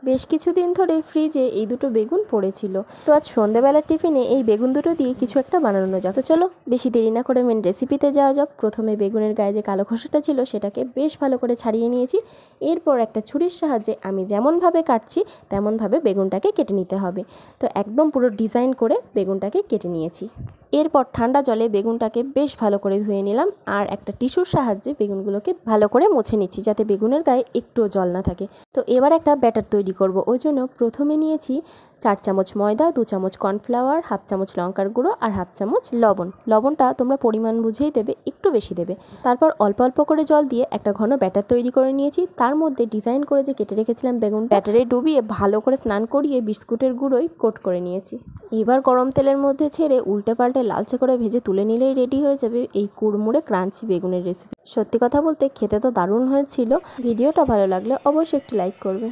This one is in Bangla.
বেশ কিছুদিন ধরে ফ্রিজে এই দুটো বেগুন পড়েছিল, তো আজ সন্ধ্যাবেলার টিফিনে এই বেগুন দুটো দিয়ে কিছু একটা বানানো যাক। তো চলো বেশি দেরি না করে মেন রেসিপিতে যাওয়া যাক। প্রথমে বেগুনের গায়ে যে কালো খোসাটা ছিল সেটাকে বেশ ভালো করে ছাড়িয়ে নিয়েছি। এরপর একটা ছুরির সাহায্যে আমি যেমনভাবে কাটছি তেমনভাবে বেগুনটাকে কেটে নিতে হবে। তো একদম পুরো ডিজাইন করে বেগুনটাকে কেটে নিয়েছি। এরপর ঠান্ডা জলে বেগুনটাকে বেশ ভালো করে ধুয়ে নিলাম আর একটা টিস্যুর সাহায্যে বেগুনগুলোকে ভালো করে মুছে নিচ্ছি যাতে বেগুনের গায়ে একটুও জল না থাকে। তো এবার একটা ব্যাটার তৈরি করব। ওই জন্য প্রথমে নিয়েছি 4 চামচ ময়দা, 2 চামচ কর্নফ্লাওয়ার, হাফ চামচ লঙ্কার গুঁড়ো আর হাফ চামচ লবণ। লবণটা তোমরা পরিমাণ বুঝেই দেবে, একটু বেশি দেবে। তারপর অল্প অল্প করে জল দিয়ে একটা ঘন ব্যাটার তৈরি করে নিয়েছি। তার মধ্যে ডিজাইন করে যে কেটে রেখেছিলাম বেগুন, ব্যাটারে ডুবিয়ে ভালো করে স্নান করিয়ে বিস্কুটের গুঁড়োই কোট করে নিয়েছি। এবার গরম তেলের মধ্যে ছেড়ে উল্টে পাল্টে লালচে করে ভেজে তুলে নিলেই রেডি হয়ে যাবে এই কুড়মুড়ে ক্রাঞ্চি বেগুনের রেসিপি। সত্যি কথা বলতে খেতে তো দারুণ হয়েছিল। ভিডিওটা ভালো লাগলে অবশ্যই একটি লাইক করবে।